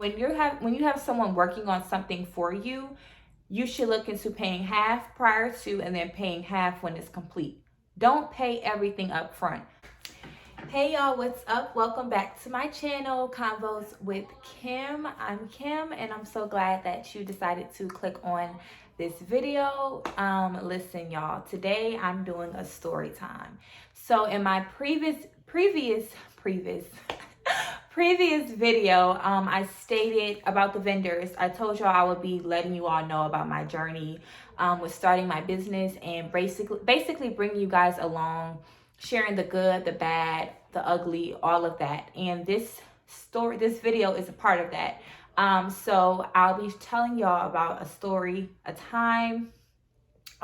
When you have someone working on something for you, you should look into paying half prior to and then paying half when it's complete. Don't pay everything up front. Hey y'all, what's up? Welcome back to my channel, Convos with Kim. I'm Kim and I'm so glad that you decided to click on this video. Listen y'all, today I'm doing a story time. So in my previous video, I stated about the vendors. I told y'all I would be letting you all know about my journey with starting my business and basically bringing you guys along, sharing the good, the bad, the ugly, all of that. And this video is a part of that. So I'll be telling y'all about a story, a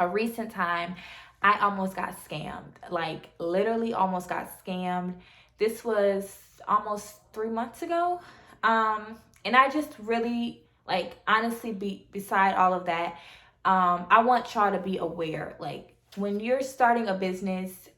recent time I almost got scammed. Like literally almost got scammed. This was almost 3 months ago. And I just really, like, honestly, beside all of that, I want y'all to be aware. Like, when you're starting a business,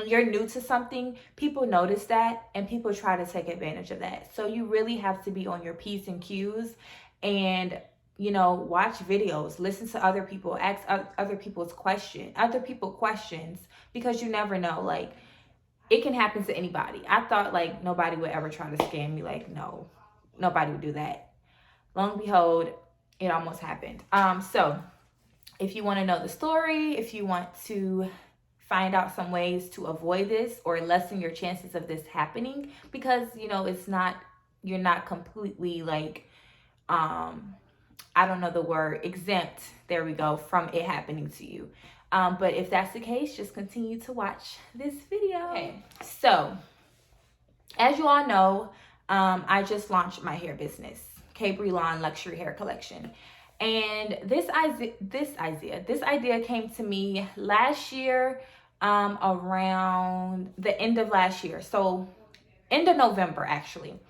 you're new to something, people notice that and people try to take advantage of that. So you really have to be on your P's and Q's and, you know, watch videos, listen to other people, ask other people questions, because you never know. Like, it can happen to anybody. I thought like nobody would ever try to scam me. Like, no, nobody would do that. Long and behold, it almost happened. So if you want to know the story, if you want to find out some ways to avoid this or lessen your chances of this happening, because, you know, you're not completely like, I don't know the word, exempt, there we go, from it happening to you. But if that's the case, just continue to watch this video. Okay, so as you all know, I just launched my hair business, Capri Lawn Luxury Hair Collection. And this idea came to me last year, around the end of last year. So end of November, actually.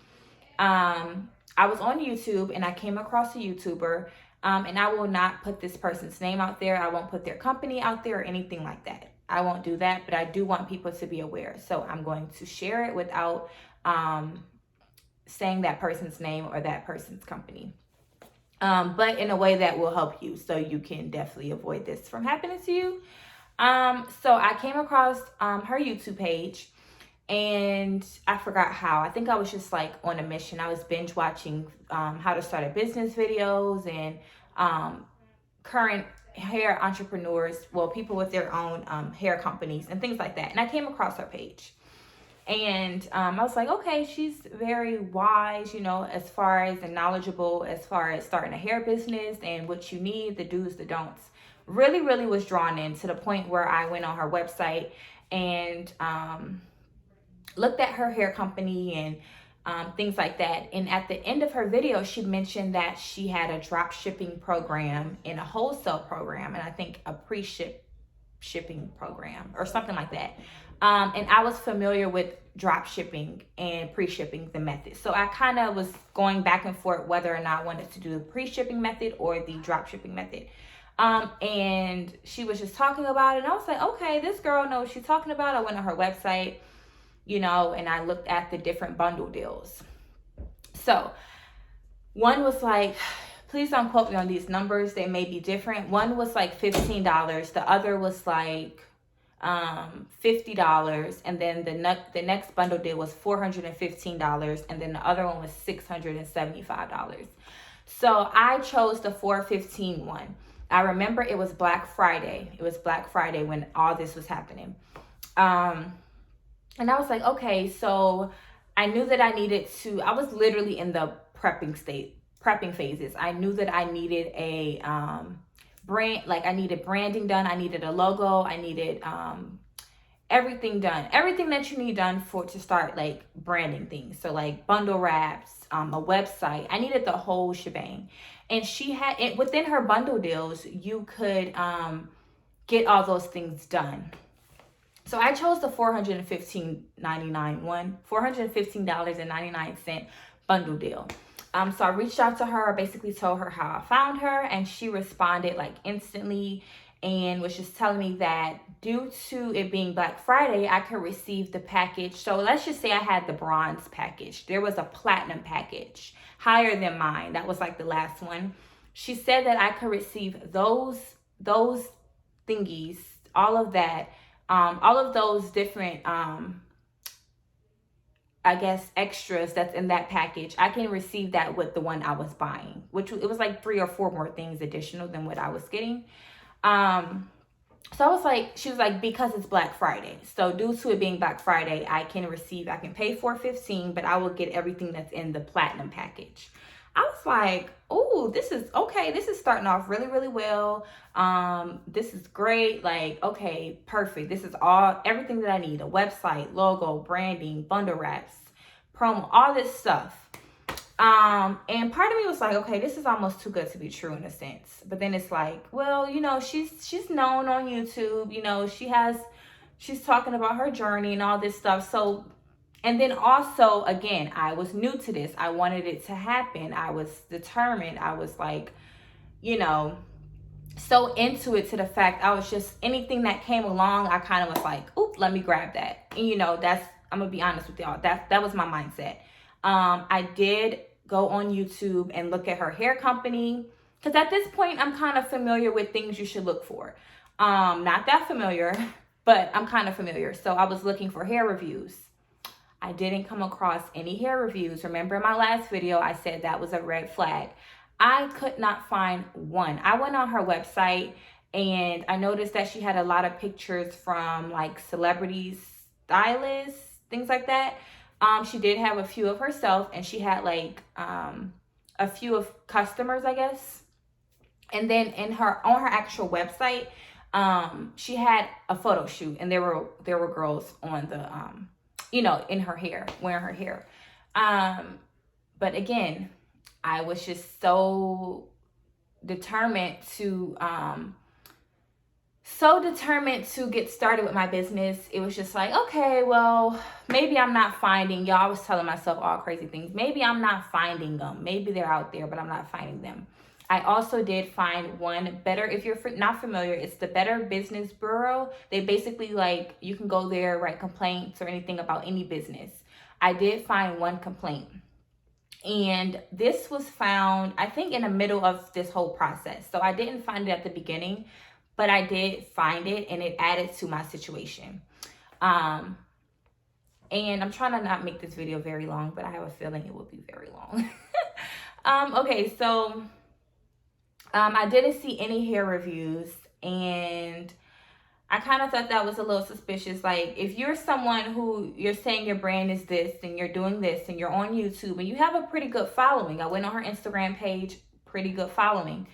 I was on YouTube and I came across a YouTuber, and I will not put this person's name out there. I won't put their company out there or anything like that. I won't do that, but I do want people to be aware. So I'm going to share it without saying that person's name or that person's company. But in a way that will help you, so you can definitely avoid this from happening to you. So I came across her YouTube page. And I forgot how. I think I was just like on a mission. I was binge watching how to start a business videos and current hair entrepreneurs, well, people with their own hair companies and things like that. And I came across her page. And I was like, okay, she's very wise, you know, as far as and knowledgeable as far as starting a hair business and what you need, the do's, the don'ts. Really, really was drawn in to the point where I went on her website and looked at her hair company and things like that. And at the end of her video, she mentioned that she had a drop shipping program and a wholesale program, and I think a shipping program or something like that. And I was familiar with drop shipping and pre-shipping, the method. So I kind of was going back and forth whether or not I wanted to do the pre-shipping method or the drop shipping method. And she was just talking about it, and I was like, okay, this girl knows what she's talking about. I went on her website, you know, and I looked at the different bundle deals. So one was like, please don't quote me on these numbers, they may be different. One was like $15, the other was like $50, and then the next bundle deal was $415, and then the other one was $675. So I chose the $415 one. I remember it was Black Friday. It was Black Friday when all this was happening. And I was like, okay, so I knew that I was literally in the prepping phases. I knew that I needed a brand, like I needed branding done. I needed a logo. I needed everything done. Everything that you need done to start like branding things. So like bundle wraps, a website. I needed the whole shebang. And she had it within her bundle deals, you could get all those things done. So I chose the $415.99 bundle deal. So I reached out to her, basically told her how I found her, and she responded like instantly and was just telling me that due to it being Black Friday, I could receive the package. So let's just say I had the bronze package. There was a platinum package higher than mine. That was like the last one. She said that I could receive those thingies, all of that, all of those different I guess extras that's in that package. I can receive that with the one I was buying, which it was like 3 or 4 more things additional than what I was getting. So I was like, she was like, because it's Black Friday. So due to it being Black Friday, I can pay $415, but I will get everything that's in the platinum package. I was like, oh, this is okay. This is starting off really, really well. This is great. Like, okay, perfect. This is everything that I need. A website, logo, branding, bundle wraps, promo, all this stuff. And part of me was like, okay, this is almost too good to be true in a sense. But then it's like, well, you know, she's known on YouTube, you know, she's talking about her journey and all this stuff. So, and then also, again, I was new to this. I wanted it to happen. I was determined. I was like, you know, so into it to the fact I was just, anything that came along, I kind of was like, oop, let me grab that. And you know, I'm gonna be honest with y'all, that was my mindset. I did go on YouTube and look at her hair company, because at this point I'm kind of familiar with things you should look for. Not that familiar, but I'm kind of familiar. So I was looking for hair reviews. I didn't come across any hair reviews. Remember in my last video, I said that was a red flag. I could not find one. I went on her website and I noticed that she had a lot of pictures from like celebrities, stylists, things like that. She did have a few of herself, and she had like a few of customers, I guess. And then on her actual website, she had a photo shoot, and there were girls on the you know, in her hair, wearing her hair. But again, I was just so determined to get started with my business. It was just like, okay, well, maybe I'm not finding, y'all, I was telling myself all crazy things. Maybe I'm not finding them. Maybe they're out there, but I'm not finding them. I also did find one better, if you're not familiar, it's the Better Business Bureau. They basically, like, you can go there, write complaints or anything about any business. I did find one complaint. And this was found, I think, in the middle of this whole process. So I didn't find it at the beginning, but I did find it, and it added to my situation. And I'm trying to not make this video very long, but I have a feeling it will be very long. Okay, so I didn't see any hair reviews, and I kind of thought that was a little suspicious. Like, if you're someone who you're saying your brand is this and you're doing this and you're on YouTube and you have a pretty good following. I went on her Instagram page, pretty good following.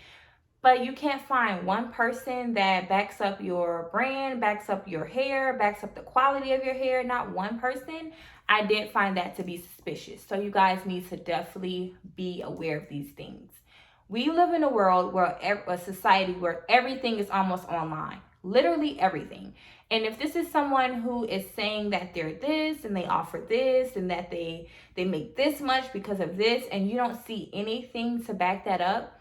But you can't find one person that backs up your brand, backs up your hair, backs up the quality of your hair. Not one person. I did find that to be suspicious. So you guys need to definitely be aware of these things. We live in a world where a society where everything is almost online. Literally everything. And if this is someone who is saying that they're this and they offer this and that they make this much because of this, and you don't see anything to back that up,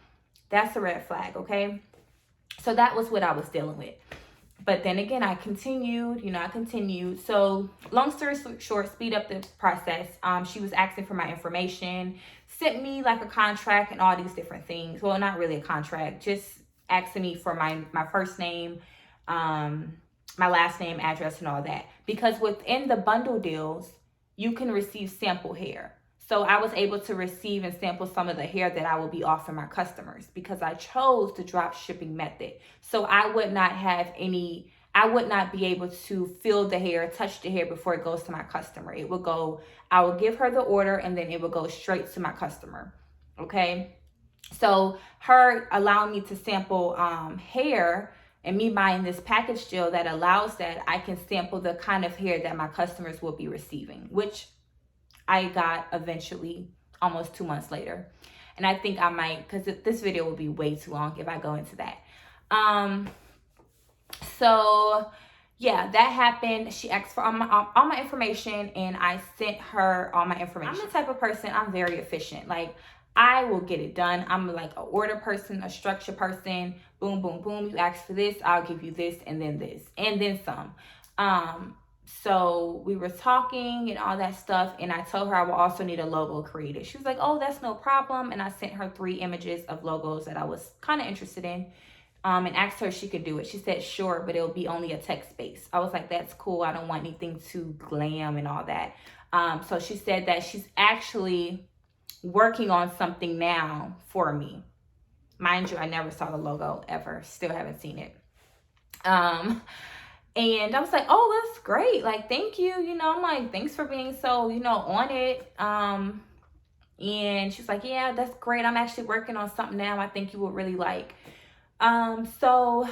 that's a red flag, okay? So that was what I was dealing with. But then again, I continued. So long story short, speed up the process. She was asking for my information, sent me like a contract and all these different things. Well, not really a contract, just asking me for my first name, my last name, address, and all that. Because within the bundle deals, you can receive sample hair. So I was able to receive and sample some of the hair that I will be offering my customers because I chose the drop shipping method. So I would not be able to feel the hair, touch the hair before it goes to my customer. I will give her the order and then it will go straight to my customer. Okay. So her allowing me to sample hair and me buying this package deal that allows that, I can sample the kind of hair that my customers will be receiving, which I got eventually almost 2 months later. And I think I might, because this video will be way too long if I go into that. So yeah, that happened. She asked for all my information, and I sent her all my information. I'm the type of person, I'm very efficient. Like, I will get it done. I'm like an order person, a structure person, boom, boom, boom. You ask for this, I'll give you this, and then some. So we were talking and all that stuff, and I told her I will also need a logo created. She was like, oh, that's no problem. And I sent her 3 images of logos that I was kind of interested in, and asked her if she could do it. She said, sure, but it'll be only a text base. I was like, that's cool. I don't want anything too glam and all that. So she said that she's actually working on something now for me. Mind you, I never saw the logo ever. Still haven't seen it. And I was like, oh, that's great. Like, thank you. You know, I'm like, thanks for being so, you know, on it. And she's like, yeah, that's great. I'm actually working on something now I think you will really like. So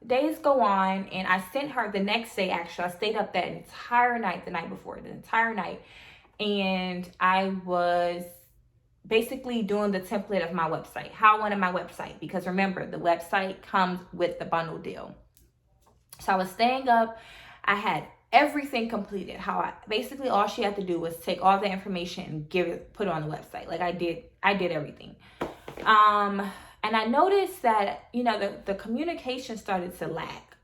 days go on, and I sent her the next day. Actually, I stayed up that entire night, the night before, the entire night. And I was basically doing the template of my website, how I wanted my website, because remember, the website comes with the bundle deal. So I was staying up. I had everything completed. Basically all she had to do was take all the information and put it on the website. Like I did everything. And I noticed that, you know, the communication started to lack.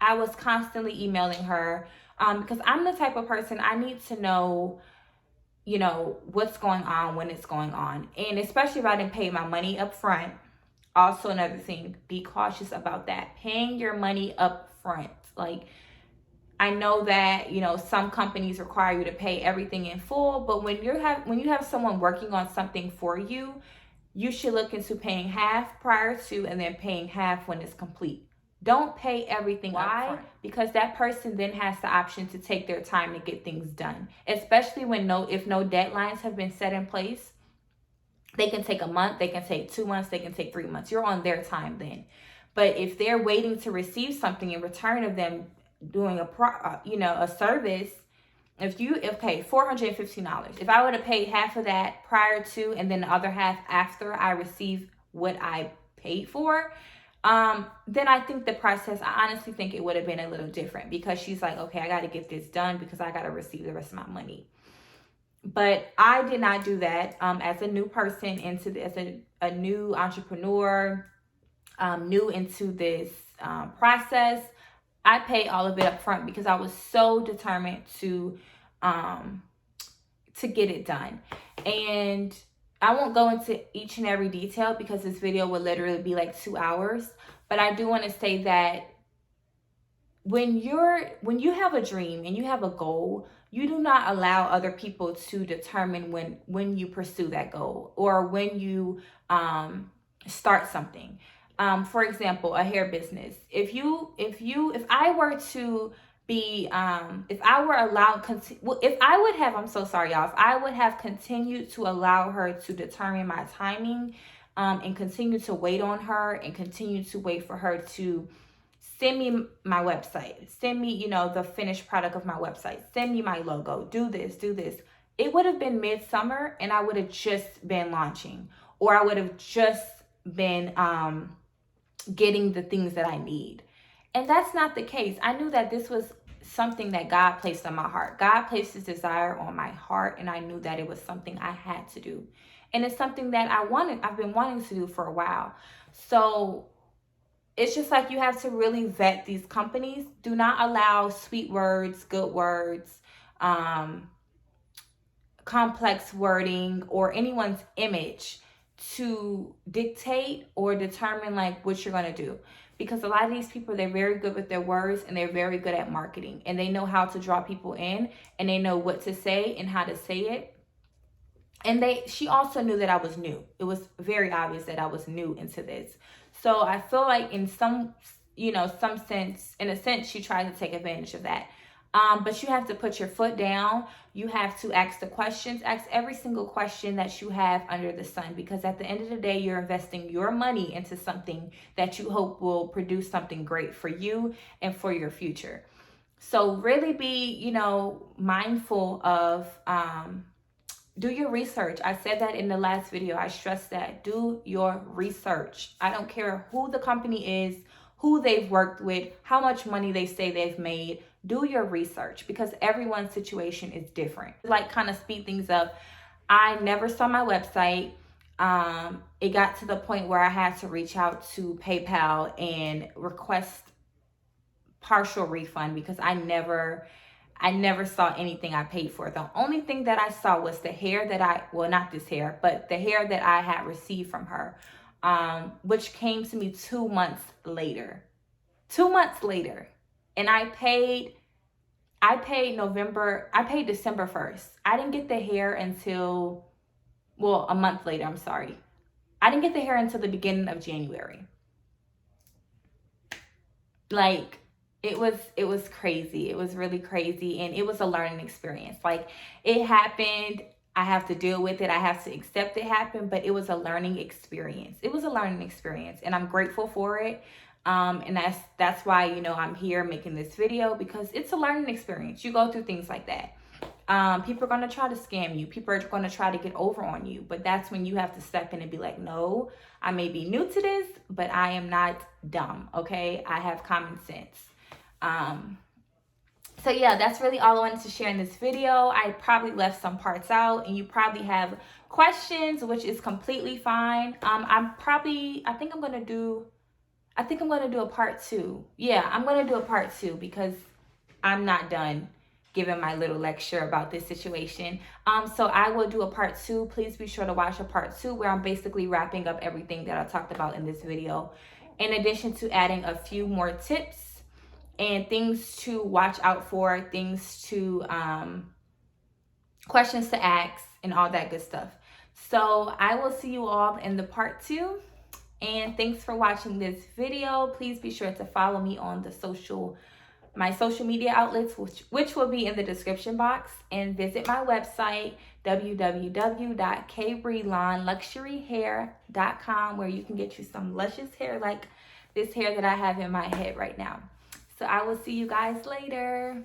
I was constantly emailing her, because I'm the type of person, I need to know, you know, what's going on, when it's going on. And especially if I didn't pay my money up front. Also, another thing, be cautious about that. Paying your money up front. Like, I know that, you know, some companies require you to pay everything in full, but when you have someone working on something for you, you should look into paying half prior to and then paying half when it's complete. Don't pay everything. Why? Because that person then has the option to take their time to get things done, especially if no deadlines have been set in place. They can take a month, they can take 2 months, they can take 3 months. You're on their time then. But if they're waiting to receive something in return of them doing a service, $415. If I would have paid half of that prior to and then the other half after I received what I paid for, then I think the process, I honestly think it would have been a little different, because she's like, okay, I got to get this done because I got to receive the rest of my money. But I did not do that. As a new person as a new entrepreneur, new into this process, I paid all of it up front because I was so determined to get it done. And I won't go into each and every detail because this video would literally be like 2 hours. But I do want to say that when you have a dream and you have a goal, you do not allow other people to determine when you pursue that goal or when you start something. For example, a hair business. If I were to be, if I would have continued to allow her to determine my timing, and continue to wait on her and continue to wait for her to send me my website, send me, the finished product of my website, send me my logo, do this. It would have been midsummer and I would have just been launching, or I would have just been getting the things that I need. And that's not the case. I knew that this was something that God placed on my heart. God placed His desire on my heart, and I knew that it was something I had to do. And it's something that I've been wanting to do for a while. So it's just like you have to really vet these companies. Do not allow sweet words, good words, complex wording, or anyone's image to dictate or determine like what you're going to do. Because a lot of these people, they're very good with their words and they're very good at marketing, and they know how to draw people in, and they know what to say and how to say it. And she also knew that I was new. It was very obvious that I was new into this. So I feel like in in a sense, she tried to take advantage of that. But you have to put your foot down. You have to ask the questions. Ask every single question that you have under the sun, because at the end of the day, you're investing your money into something that you hope will produce something great for you and for your future. So really be, mindful of, do your research. I said that in the last video. I stress that. Do your research. I don't care who the company is, who they've worked with, how much money they say they've made. Do your research, because everyone's situation is different. Like, kind of speed things up. I never saw my website. it got to the point where I had to reach out to PayPal and request partial refund because I never saw anything I paid for. The only thing that I saw was the hair that well, not this hair, but the hair that I had received from her, which came to me 2 months later. 2 months later. And I paid December 1st. I didn't get the hair until, well, a month later, I'm sorry. I didn't get the hair until the beginning of January. Like, it was crazy. It was really crazy, and it was a learning experience. Like, it happened. I have to deal with it. I have to accept it happened, but it was a learning experience. It was a learning experience, and I'm grateful for it. And that's why, I'm here making this video, because it's a learning experience. You go through things like that. People are going to try to scam you. People are going to try to get over on you. But that's when you have to step in and be like, no, I may be new to this, but I am not dumb, okay? I have common sense. So yeah, that's really all I wanted to share in this video. I probably left some parts out, and you probably have questions, which is completely fine. I think I'm going to do a part 2. Yeah, I'm going to do a part 2 because I'm not done giving my little lecture about this situation. So I will do a part 2. Please be sure to watch a part 2 where I'm basically wrapping up everything that I talked about in this video, in addition to adding a few more tips and things to watch out for, things to, questions to ask, and all that good stuff. So I will see you all in the part 2. And thanks for watching this video. Please be sure to follow me on my social media outlets, which will be in the description box, and visit my website, www.kbreelonluxuryhair.com, where you can get you some luscious hair like this hair that I have in my head right now. So I will see you guys later.